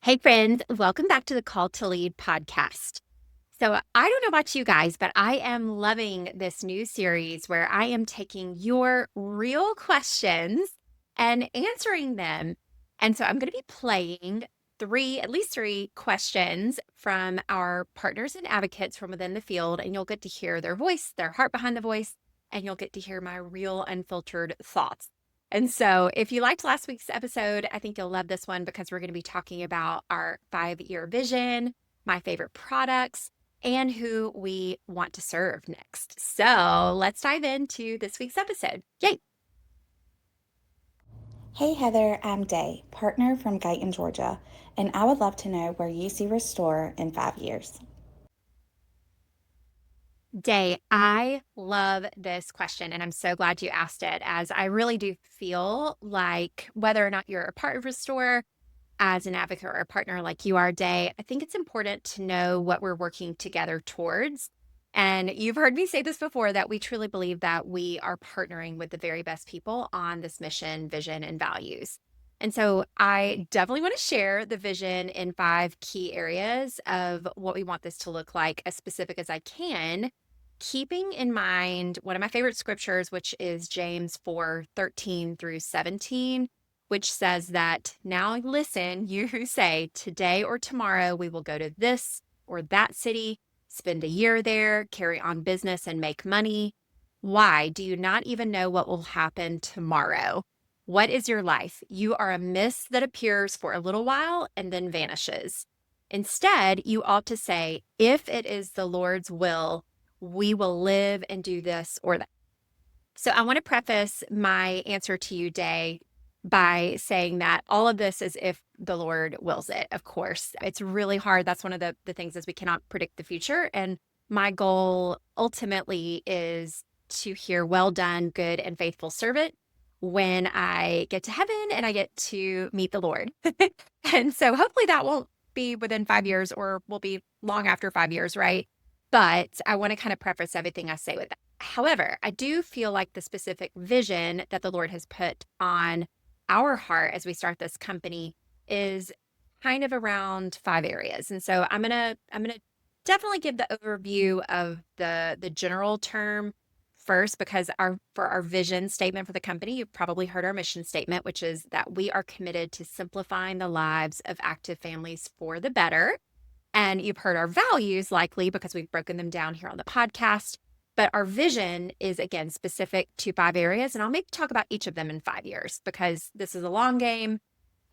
Hey, friends, welcome back to the Call to Lead podcast. So, I don't know about you guys, but I am loving this new series where I am taking your real questions and answering them. And so, I'm going to be playing at least three questions from our partners and advocates from within the field, and you'll get to hear their voice, their heart behind the voice, and you'll get to hear my real unfiltered thoughts. And so, if you liked last week's episode, I think you'll love this one because we're going to be talking about our 5-year vision, my favorite products, and who we want to serve next. So, let's dive into this week's episode. Yay! Hey Heather, I'm Day, partner from Guyton, Georgia, and I would love to know where you see Restore in 5 years. Day, I love this question, and I'm so glad you asked it, as I really do feel like whether or not you're a part of Restore, as an advocate or a partner like you are, Day, I think it's important to know what we're working together towards. And you've heard me say this before, that we truly believe that we are partnering with the very best people on this mission, vision, and values. And so I definitely want to share the vision in 5 key areas of what we want this to look like, as specific as I can, keeping in mind one of my favorite scriptures, which is James 4:13 through 17, which says that, now listen, you who say, today or tomorrow we will go to this or that city, spend a year there, carry on business, and make money. Why? Do you not even know what will happen tomorrow? What is your life? You are a mist that appears for a little while and then vanishes. Instead, you ought to say, if it is the Lord's will, we will live and do this or that. So I want to preface my answer to you, Day, by saying that all of this is if the Lord wills it. Of course, it's really hard. That's one of the things, is we cannot predict the future. And my goal ultimately is to hear, well done, good and faithful servant, when I get to heaven and I get to meet the Lord. And so hopefully that won't be within 5 years, or will be long after 5 years, right? But I want to kind of preface everything I say with that. However, I do feel like the specific vision that the Lord has put on our heart as we start this company is kind of around 5 areas. And so I'm gonna definitely give the overview of the general term first, because for our vision statement for the company, you've probably heard our mission statement, which is that we are committed to simplifying the lives of active families for the better. And you've heard our values, likely because we've broken them down here on the podcast. But our vision is, again, specific to 5 areas. And I'll maybe talk about each of them in 5 years, because this is a long game.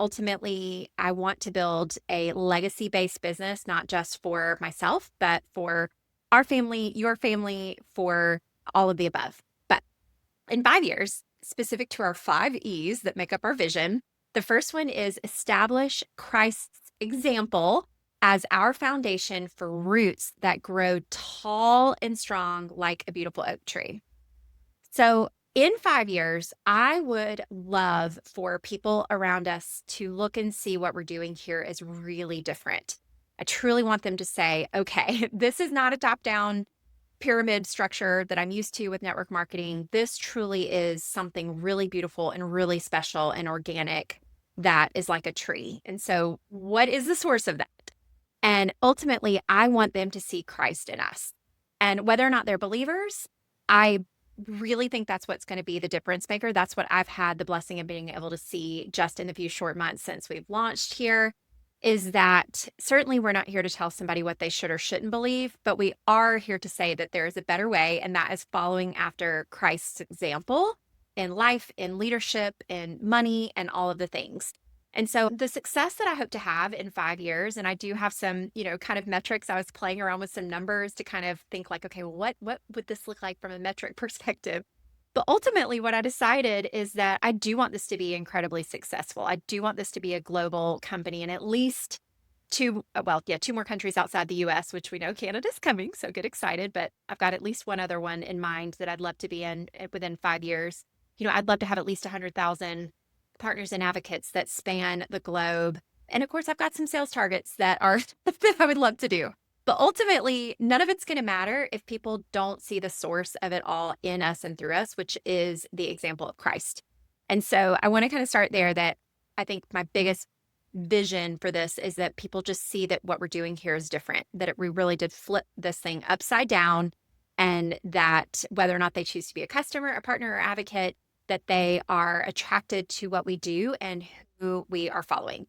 Ultimately, I want to build a legacy-based business, not just for myself, but for our family, your family, for all of the above. But in 5 years, specific to our 5 E's that make up our vision, the first one is establish Christ's example as our foundation for roots that grow tall and strong like a beautiful oak tree. So, in 5 years, I would love for people around us to look and see what we're doing here is really different. I truly want them to say, okay, this is not a top down pyramid structure that I'm used to with network marketing. This truly is something really beautiful and really special and organic, that is like a tree. And so, what is the source of that? And ultimately, I want them to see Christ in us. And whether or not they're believers, I really think that's what's going to be the difference maker. That's what I've had the blessing of being able to see just in the few short months since we've launched here, is that certainly we're not here to tell somebody what they should or shouldn't believe, but we are here to say that there is a better way, and that is following after Christ's example in life, in leadership, in money, and all of the things. And so the success that I hope to have in 5 years, and I do have some, kind of metrics. I was playing around with some numbers to kind of think like, okay, well, what would this look like from a metric perspective? But ultimately, what I decided is that I do want this to be incredibly successful. I do want this to be a global company, and at least two more countries outside the US, which we know Canada's coming. So get excited. But I've got at least one other one in mind that I'd love to be in within 5 years. I'd love to have at least 100,000 partners and advocates that span the globe. And of course, I've got some sales targets that I would love to do. But ultimately, none of it's going to matter if people don't see the source of it all in us and through us, which is the example of Christ. And so I want to kind of start there, that I think my biggest vision for this is that people just see that what we're doing here is different, that we really did flip this thing upside down, and that whether or not they choose to be a customer, a partner, or advocate, that they are attracted to what we do and who we are following.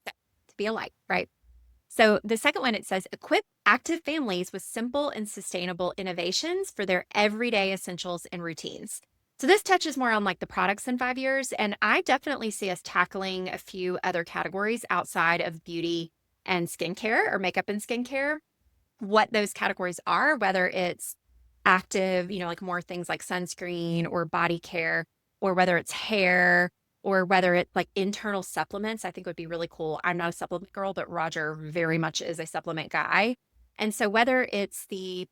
So, to be a light, right? So the second one, it says equip active families with simple and sustainable innovations for their everyday essentials and routines. So this touches more on like the products in 5 years. And I definitely see us tackling a few other categories outside of beauty and skincare or makeup and skincare. What those categories are, whether it's active, like more things like sunscreen or body care, or whether it's hair, or whether it's like internal supplements, I think would be really cool. I'm not a supplement girl, but Roger very much is a supplement guy. And so whether it's the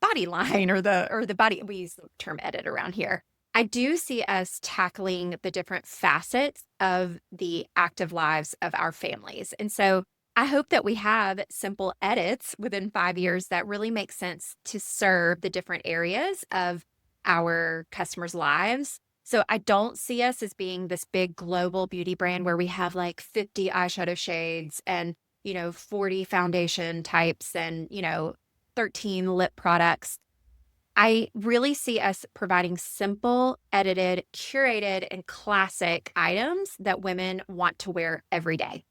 body line or the body, we use the term edit around here. I do see us tackling the different facets of the active lives of our families. And so I hope that we have simple edits within 5 years that really make sense to serve the different areas of our customers' lives. So I don't see us as being this big global beauty brand where we have like 50 eyeshadow shades and, 40 foundation types and, 13 lip products. I really see us providing simple, edited, curated, and classic items that women want to wear every day.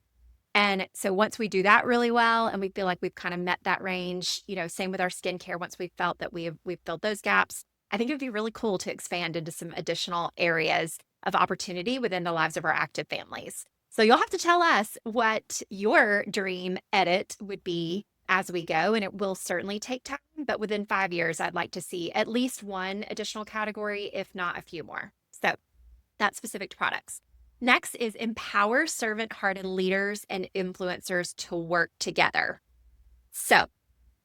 And so once we do that really well and we feel like we've kind of met that range, same with our skincare, once we've felt that we've filled those gaps, I think it'd be really cool to expand into some additional areas of opportunity within the lives of our active families. So you'll have to tell us what your dream edit would be as we go, and it will certainly take time, but within 5 years, I'd like to see at least one additional category, if not a few more. So that's specific to products. Next is empower servant hearted leaders and influencers to work together. So,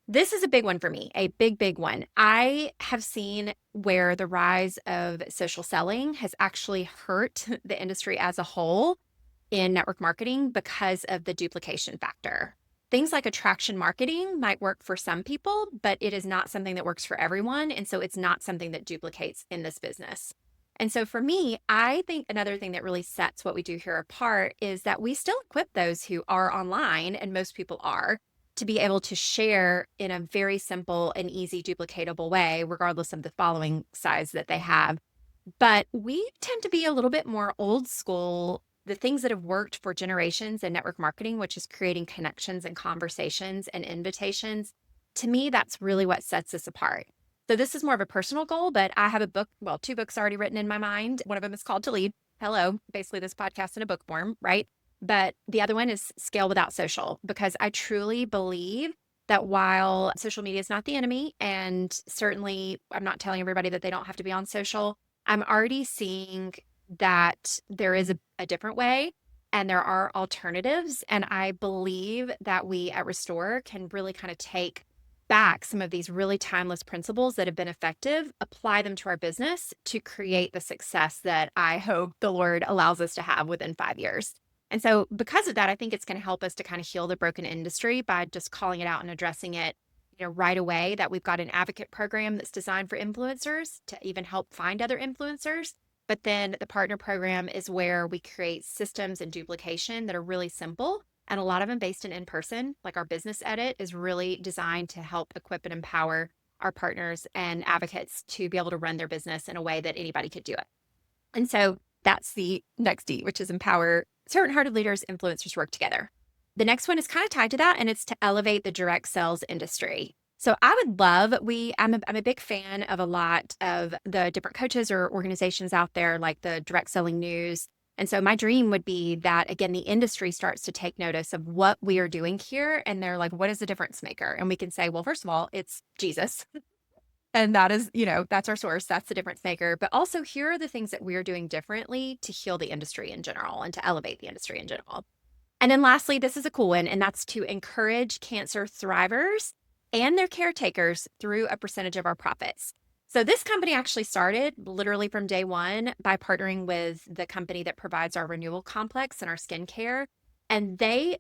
this is a big one for me, a big, big one. I have seen where the rise of social selling has actually hurt the industry as a whole in network marketing because of the duplication factor. Things like attraction marketing might work for some people, but it is not something that works for everyone. And so it's not something that duplicates in this business. And so for me, I think another thing that really sets what we do here apart is that we still equip those who are online, and most people are, to be able to share in a very simple and easy duplicatable way, regardless of the following size that they have. But we tend to be a little bit more old school. The things that have worked for generations in network marketing, which is creating connections and conversations and invitations, to me, that's really what sets us apart. So this is more of a personal goal, but I have a book, well, two books already written in my mind. One of them is called To Lead. Hello, basically this podcast in a book form, right? But the other one is Scale Without Social, because I truly believe that while social media is not the enemy, and certainly I'm not telling everybody that they don't have to be on social, I'm already seeing that there is a different way and there are alternatives. And I believe that we at Restore can really kind of take back some of these really timeless principles that have been effective, apply them to our business to create the success that I hope the Lord allows us to have within 5 years. And so, because of that, I think it's going to help us to kind of heal the broken industry by just calling it out and addressing it, right away. That we've got an advocate program that's designed for influencers to even help find other influencers. But then the partner program is where we create systems and duplication that are really simple, and a lot of them based in person. Like our business edit is really designed to help equip and empower our partners and advocates to be able to run their business in a way that anybody could do it. And so that's the next D, which is empower servant-hearted leaders, influencers work together. The next one is kind of tied to that, and it's to elevate the direct sales industry. So I would love, I'm a big fan of a lot of the different coaches or organizations out there, like the direct selling news. And so my dream would be that, again, the industry starts to take notice of what we are doing here. And they're like, what is the difference maker? And we can say, well, first of all, it's Jesus. And that is, that's our source. That's the difference maker. But also, here are the things that we're doing differently to heal the industry in general and to elevate the industry in general. And then lastly, this is a cool one, and that's to encourage cancer thrivers and their caretakers through a percentage of our profits. So this company actually started literally from day one by partnering with the company that provides our renewal complex and our skincare. And the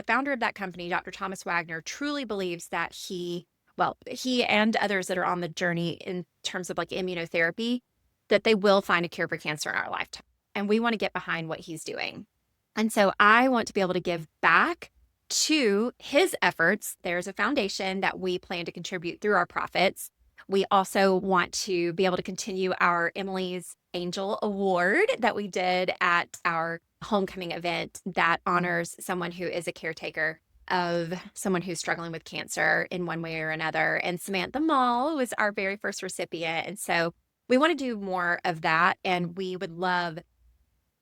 founder of that company, Dr. Thomas Wagner, truly believes that he and others that are on the journey in terms of like immunotherapy, that they will find a cure for cancer in our lifetime. And we want to get behind what he's doing. And so I want to be able to give back to his efforts. There's a foundation that we plan to contribute through our profits. We also want to be able to continue our Emily's Angel Award that we did at our homecoming event that honors someone who is a caretaker of someone who's struggling with cancer in one way or another. And Samantha Mall was our very first recipient. And so we want to do more of that. And we would love,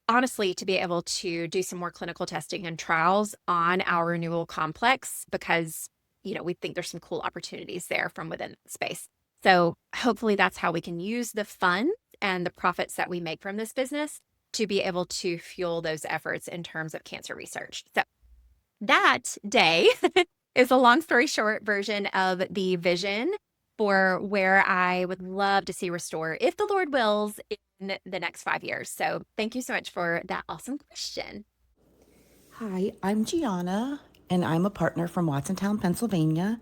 honestly, to be able to do some more clinical testing and trials on our renewal complex because, we think there's some cool opportunities there from within the space. So hopefully that's how we can use the funds and the profits that we make from this business to be able to fuel those efforts in terms of cancer research. So that day is a long story short version of the vision for where I would love to see Restore, if the Lord wills, in the next 5 years. So thank you so much for that awesome question. Hi, I'm Gianna, and I'm a partner from Watsontown, Pennsylvania.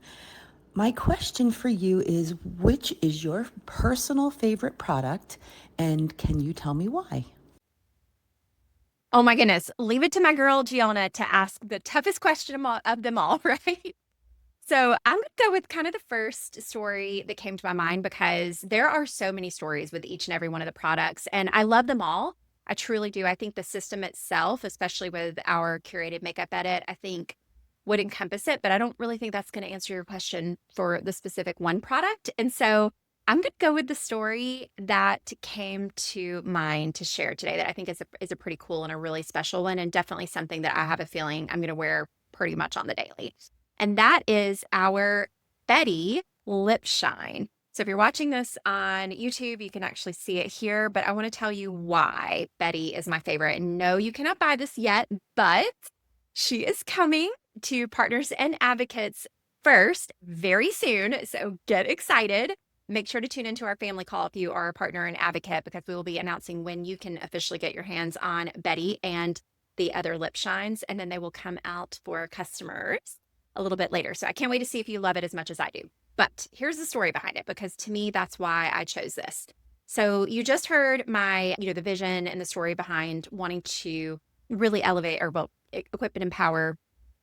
My question for you is, which is your personal favorite product, and can you tell me why? Oh my goodness. Leave it to my girl Gianna to ask the toughest question of them all, right? So I'm going to go with kind of the first story that came to my mind because there are so many stories with each and every one of the products, and I love them all. I truly do. I think the system itself, especially with our curated makeup edit, I think would encompass it, but I don't really think that's going to answer your question for the specific one product. And so I'm going to go with the story that came to mind to share today that I think is a pretty cool and a really special one, and definitely something that I have a feeling I'm going to wear pretty much on the daily. And that is our Betty Lip Shine. So if you're watching this on YouTube, you can actually see it here, but I want to tell you why Betty is my favorite. And no, you cannot buy this yet, but she is coming to Partners and Advocates first very soon. So get excited. Make sure to tune into our family call if you are a partner and advocate, because we will be announcing when you can officially get your hands on Betty and the other lip shines, and then they will come out for customers a little bit later. So I can't wait to see if you love it as much as I do. But here's the story behind it, because to me, that's why I chose this. So you just heard the vision and the story behind wanting to really elevate, or well, equip and empower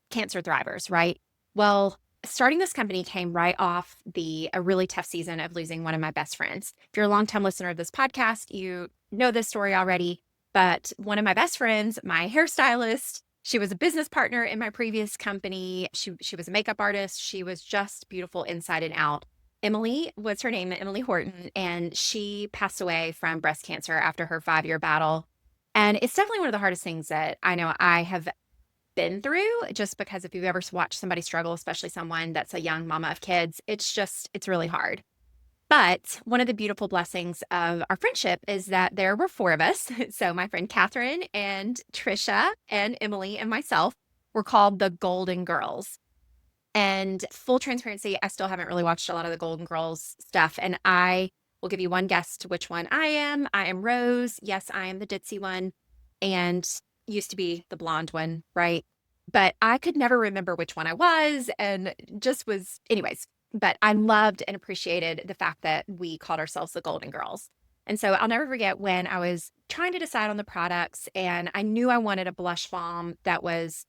cancer thrivers, right? Well, starting this company came right off a really tough season of losing one of my best friends. If you're a longtime listener of this podcast, you know this story already. But one of my best friends, my hairstylist, she was a business partner in my previous company. She was a makeup artist. She was just beautiful inside and out. Emily was her name, Emily Horton, and she passed away from breast cancer after her 5-year battle. And it's definitely one of the hardest things that I know I have been through, just because if you've ever watched somebody struggle, especially someone that's a young mama of kids, it's really hard. But one of the beautiful blessings of our friendship is that there were 4 of us. So my friend Catherine and Trisha and Emily and myself were called the Golden Girls. And full transparency, I still haven't really watched a lot of the Golden Girls stuff. And I will give you one guess to which one I am. I am Rose. Yes, I am the ditzy one, and used to be the blonde one, right? But I could never remember which one I was, and just was, anyways. But I loved and appreciated the fact that we called ourselves the Golden Girls. And so I'll never forget when I was trying to decide on the products, and I knew I wanted a blush balm that was,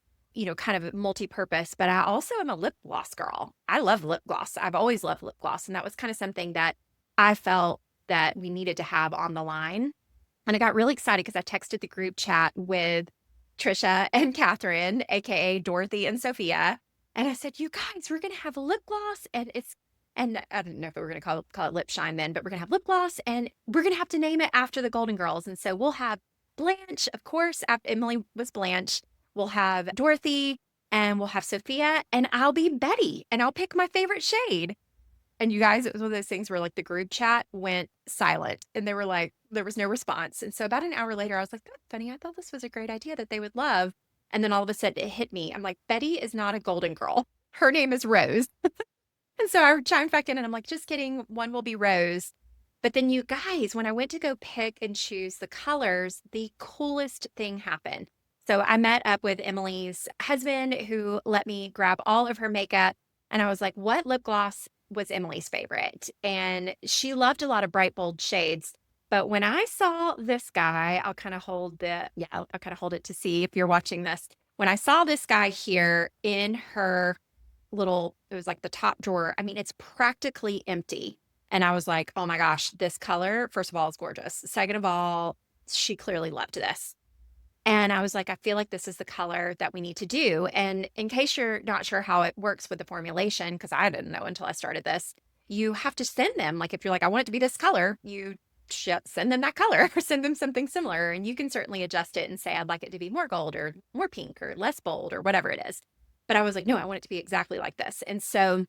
kind of multi-purpose, but I also am a lip gloss girl. I love lip gloss. I've always loved lip gloss. And that was kind of something that I felt that we needed to have on the line. And I got really excited because I texted the group chat with Trisha and Catherine, aka Dorothy and Sophia. And I said, you guys, we're going to have a lip gloss, and I don't know if we were going to call it lip shine then, but we're going to have lip gloss, and we're going to have to name it after the Golden Girls. And so we'll have Blanche, of course, after Emily was Blanche. We'll have Dorothy, and we'll have Sophia, and I'll be Betty, and I'll pick my favorite shade. And you guys, it was one of those things where like the group chat went silent, and they were like, there was no response. And so about an hour later, I was like, that's funny. I thought this was a great idea that they would love. And then all of a sudden it hit me. I'm like, Betty is not a golden girl. Her name is Rose. And so I chimed back in and I'm like, just kidding. One will be Rose. But then you guys, when I went to go pick and choose the colors, the coolest thing happened. So I met up with Emily's husband, who let me grab all of her makeup. And I was like, what lip gloss was Emily's favorite? And she loved a lot of bright, bold shades. But when I saw this guy, I'll kind of hold it to see if you're watching this. When I saw this guy here in her it was like the top drawer. I mean, it's practically empty. And I was like, oh my gosh, this color, first of all, is gorgeous. Second of all, she clearly loved this. And I was like, I feel like this is the color that we need to do. And in case you're not sure how it works with the formulation, because I didn't know until I started this, you have to send them. Like, if you're like, I want it to be this color, you send them that color or send them something similar. And you can certainly adjust it and say, I'd like it to be more gold or more pink or less bold or whatever it is. But I was like, no, I want it to be exactly like this. And so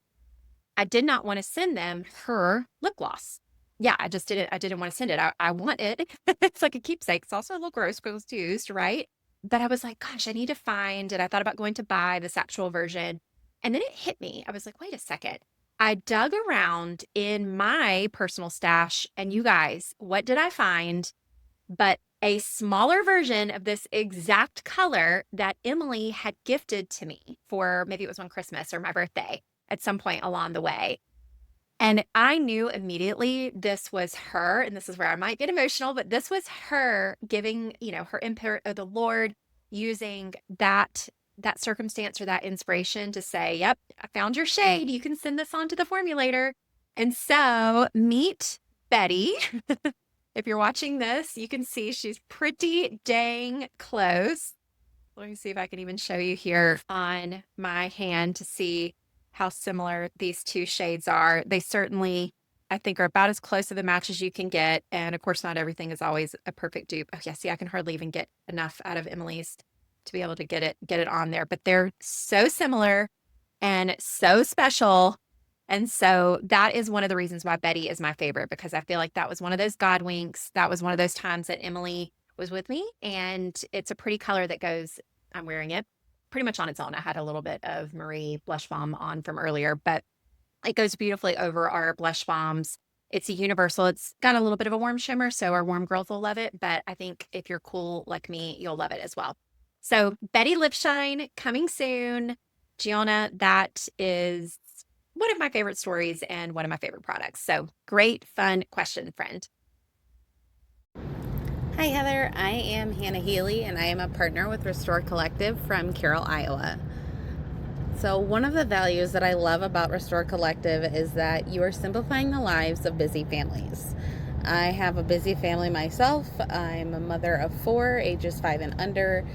I did not want to send them her lip gloss. Yeah, I didn't want to send it. I want it. It's like a keepsake. It's also a little gross because it's used, right? But I was like, gosh, I need to find, and I thought about going to buy this actual version. And then it hit me. I was like, wait a second. I dug around in my personal stash, and you guys, what did I find? But a smaller version of this exact color that Emily had gifted to me for maybe it was on Christmas or my birthday at some point along the way. And I knew immediately this was her, and this is where I might get emotional, but this was her giving, her input of the Lord using that circumstance or that inspiration to say, yep, I found your shade. You can send this on to the formulator. And so meet Betty. If you're watching this, you can see she's pretty dang close. Let me see if I can even show you here on my hand to see how similar these two shades are. They certainly, I think, are about as close to the match as you can get. And of course, not everything is always a perfect dupe. Oh yeah, see, I can hardly even get enough out of Emily's to be able to get it on there. But they're so similar and so special. And so that is one of the reasons why Betty is my favorite, because I feel like that was one of those God winks. That was one of those times that Emily was with me. And it's a pretty color that goes, I'm wearing it pretty much on its own. I had a little bit of Marie blush balm on from earlier, but it goes beautifully over our blush balms. It's a universal. It's got a little bit of a warm shimmer, so our warm girls will love it. But I think if you're cool like me, you'll love it as well. So Betty Lip Shine coming soon. Gianna, that is one of my favorite stories and one of my favorite products. So great, fun question, friend. Hi, Heather. I am Hannah Healy, and I am a partner with Restore Collective from Carroll, Iowa. So, one of the values that I love about Restore Collective is that you are simplifying the lives of busy families. I have a busy family myself. I'm a mother of 4, ages 5 and under.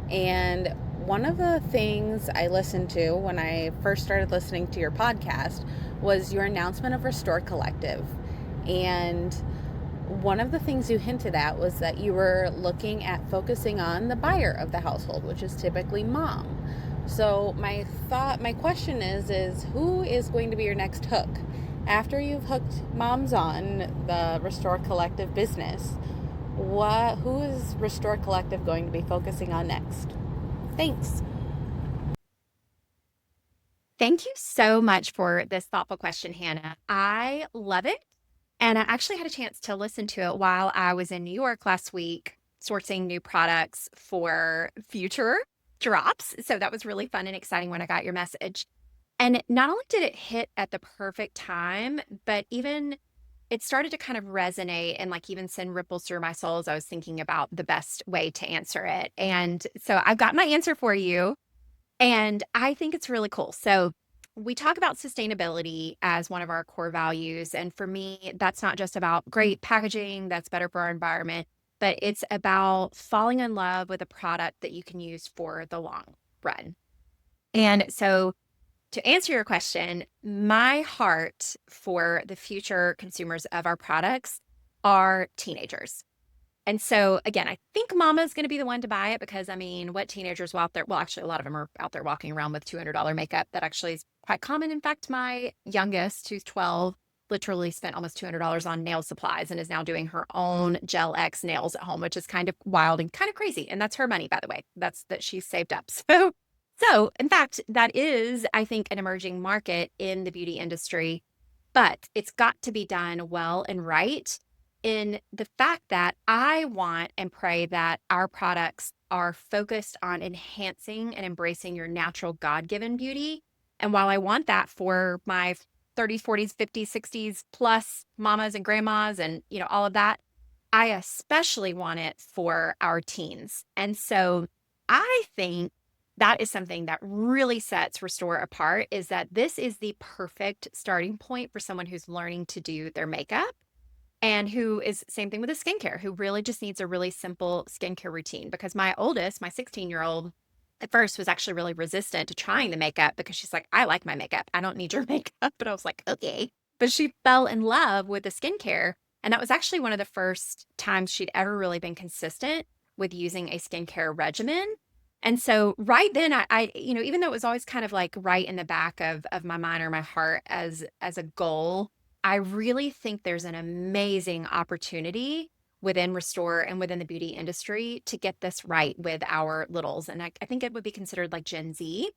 And one of the things I listened to when I first started listening to your podcast was your announcement of Restore Collective. And one of the things you hinted at was that you were looking at focusing on the buyer of the household, which is typically mom. So my question is who is going to be your next hook? After you've hooked moms on the Restore Collective business, who is Restore Collective going to be focusing on next? Thanks. Thank you so much for this thoughtful question, Hannah. I love it. And I actually had a chance to listen to it while I was in New York last week, sourcing new products for future drops. So that was really fun and exciting when I got your message. And not only did it hit at the perfect time, but even it started to kind of resonate and like even send ripples through my soul as I was thinking about the best way to answer it. And so I've got my answer for you. And I think it's really cool. So we talk about sustainability as one of our core values. And for me, that's not just about great packaging that's better for our environment, but it's about falling in love with a product that you can use for the long run. And so to answer your question, my heart for the future consumers of our products are teenagers. And so again, I think mama's going to be the one to buy it because I mean, what teenagers will out there? Well, actually, a lot of them are out there walking around with $200 makeup. That actually is quite common. In fact, my youngest, who's 12, literally spent almost $200 on nail supplies and is now doing her own Gel X nails at home, which is kind of wild and kind of crazy. And that's her money, by the way. That's that she's saved up. So in fact, that is, I think, an emerging market in the beauty industry, but it's got to be done well and right in the fact that I want and pray that our products are focused on enhancing and embracing your natural God-given beauty. And while I want that for my 30s, 40s, 50s, 60s plus mamas and grandmas and, all of that, I especially want it for our teens. And so I think that is something that really sets Restore apart, is that this is the perfect starting point for someone who's learning to do their makeup and who is same thing with the skincare, who really just needs a really simple skincare routine. Because my oldest, my 16-year-old, at first was actually really resistant to trying the makeup because she's like, I like my makeup. I don't need your makeup. But I was like, okay. But she fell in love with the skincare. And that was actually one of the first times she'd ever really been consistent with using a skincare regimen. And so right then even though it was always kind of like right in the back of my mind or my heart as a goal, I really think there's an amazing opportunity within Restore and within the beauty industry to get this right with our littles. And I think it would be considered like Gen Z,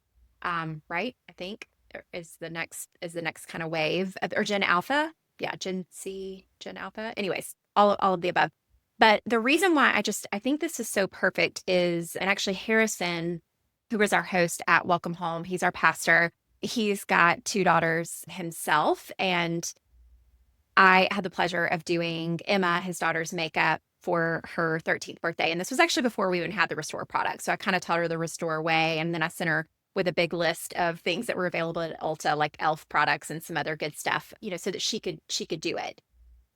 right? I think is the next kind of wave or Gen Alpha. Yeah, Gen Z, Gen Alpha. Anyways, all of the above. But the reason why I think this is so perfect is, and actually Harrison, who was our host at Welcome Home, he's our pastor. He's got two daughters himself, and I had the pleasure of doing Emma, his daughter's makeup for her 13th birthday. And this was actually before we even had the Restore product. So I kind of taught her the Restore way. And then I sent her with a big list of things that were available at Ulta, like e.l.f. products and some other good stuff, so that she could do it.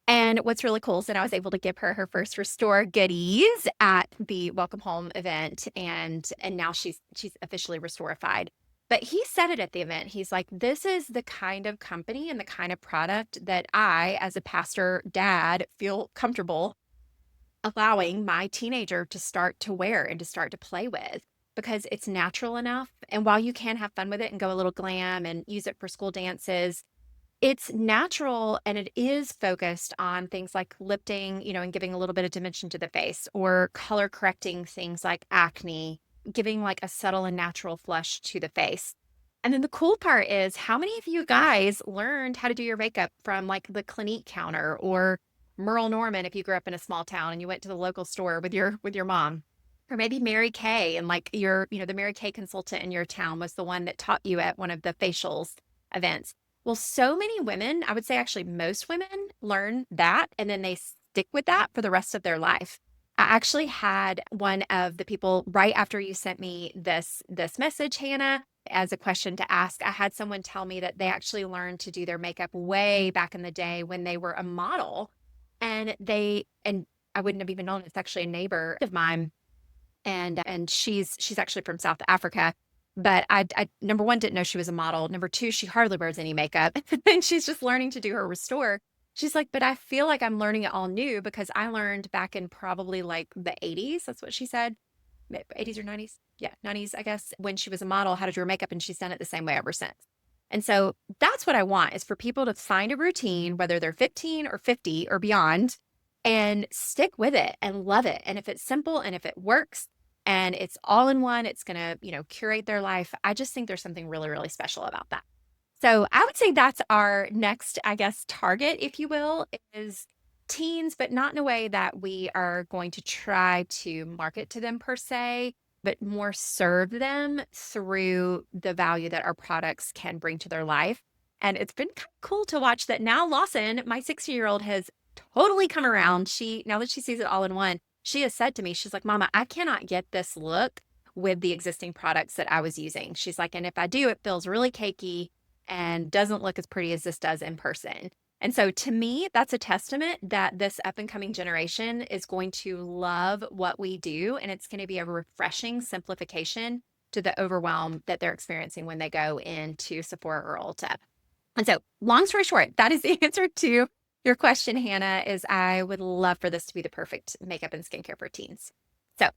And what's really cool is that I was able to give her first Restore goodies at the Welcome Home event, and now she's officially Restorified. But he said it at the event. He's like, this is the kind of company and the kind of product that I, as a pastor dad, feel comfortable allowing my teenager to start to wear and to start to play with, because it's natural enough. And while you can have fun with it and go a little glam and use it for school dances, it's natural, and it is focused on things like lifting, and giving a little bit of dimension to the face, or color correcting things like acne, giving like a subtle and natural flush to the face. And then the cool part is, how many of you guys learned how to do your makeup from like the Clinique counter or Merle Norman if you grew up in a small town and you went to the local store with your mom? Or maybe Mary Kay, and like the Mary Kay consultant in your town was the one that taught you at one of the facials events. Well, so many women, I would say actually most women, learn that and then they stick with that for the rest of their life. I actually had one of the people right after you sent me this message, Hannah, as a question to ask. I had someone tell me that they actually learned to do their makeup way back in the day when they were a model, and I wouldn't have even known. It's actually a neighbor of mine, and she's actually from South Africa. But I number one, didn't know she was a model. Number two, she hardly wears any makeup, and she's just learning to do her Restore. She's like, but I feel like I'm learning it all new because I learned back in probably like the 80s. That's what she said. 80s or 90s. Yeah, 90s, I guess, when she was a model, how to do her makeup, and she's done it the same way ever since. And so that's what I want, is for people to find a routine, whether they're 15 or 50 or beyond, and stick with it and love it. And if it's simple and if it works and it's all in one, it's going to, curate their life. I just think there's something really, really special about that. So I would say that's our next, I guess, target, if you will, is teens, but not in a way that we are going to try to market to them per se, but more serve them through the value that our products can bring to their life. And it's been kind of cool to watch that now. Lawson, my 16-year-old, has totally come around. Now that she sees it all in one, she has said to me, she's like, Mama, I cannot get this look with the existing products that I was using. She's like, and if I do, it feels really cakey and doesn't look as pretty as this does in person. And so to me, that's a testament that this up and coming generation is going to love what we do. And it's going to be a refreshing simplification to the overwhelm that they're experiencing when they go into Sephora or Ulta. And so long story short, that is the answer to your question, Hannah, is I would love for this to be the perfect makeup and skincare for teens. So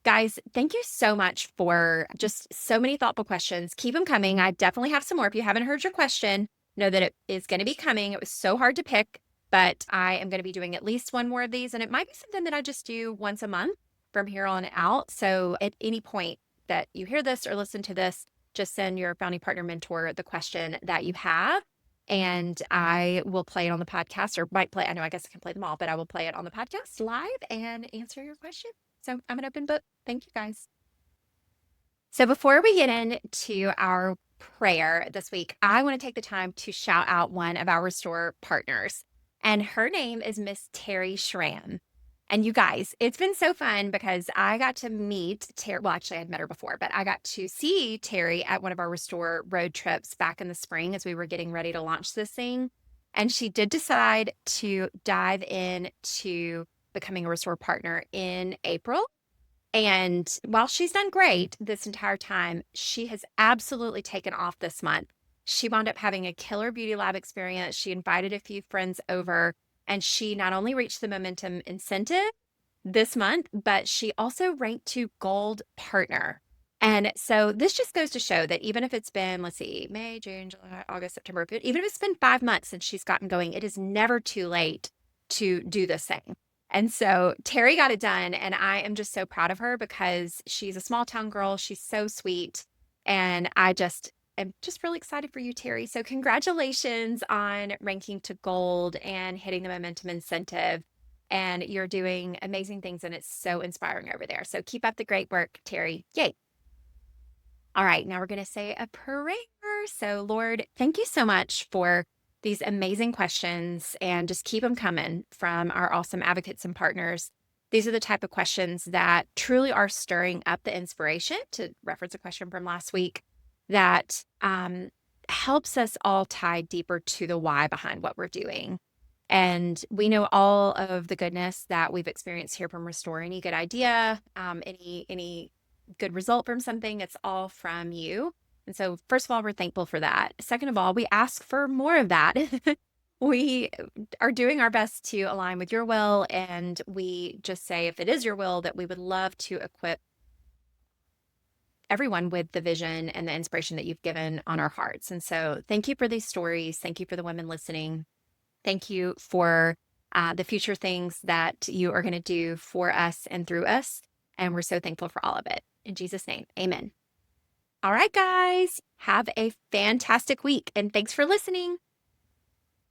guys, thank you so much for just so many thoughtful questions. Keep them coming. I definitely have some more. If you haven't heard your question, know that it is going to be coming. It was so hard to pick, but I am going to be doing at least one more of these, and it might be something that I just do once a month from here on out. So at any point that you hear this or listen to this, just send your founding partner mentor the question that you have, and I will play it on the podcast, or might play. I guess I can play them all, but I will play it on the podcast live and answer your question. So I'm an open book. Thank you, guys. So before we get into our prayer this week, I want to take the time to shout out one of our Restore partners. And her name is Miss Terry Schramm. And you guys, it's been so fun because I got to meet Terry. Well, actually, I'd met her before, but I got to see Terry at one of our Restore road trips back in the spring as we were getting ready to launch this thing. And she did decide to dive in to becoming a Restore partner in April. And while she's done great this entire time, she has absolutely taken off this month. She wound up having a killer beauty lab experience. She invited a few friends over, and she not only reached the momentum incentive this month, but she also ranked to gold partner. And so this just goes to show that even if it's been, let's see, May, June, July, August, September, even if it's been 5 months since she's gotten going, it is never too late to do this thing. And so Terry got it done, and I am just so proud of her because she's a small town girl. She's so sweet. And I just am just really excited for you, Terry. So congratulations on ranking to gold and hitting the momentum incentive. And you're doing amazing things, and it's so inspiring over there. So keep up the great work, Terry. Yay. All right, now we're going to say a prayer. So, Lord, thank you so much for these amazing questions, and just keep them coming from our awesome advocates and partners. These are the type of questions that truly are stirring up the inspiration, to reference a question from last week, that helps us all tie deeper to the why behind what we're doing. And we know all of the goodness that we've experienced here from Restore. Any good idea, any good result from something, it's all from you. And so, first of all, we're thankful for that. Second of all, we ask for more of that. We are doing our best to align with your will. And we just say, if it is your will, that we would love to equip everyone with the vision and the inspiration that you've given on our hearts. And so, thank you for these stories. Thank you for the women listening. Thank you for the future things that you are going to do for us and through us. And we're so thankful for all of it. In Jesus' name, amen. All right, guys, have a fantastic week, and thanks for listening.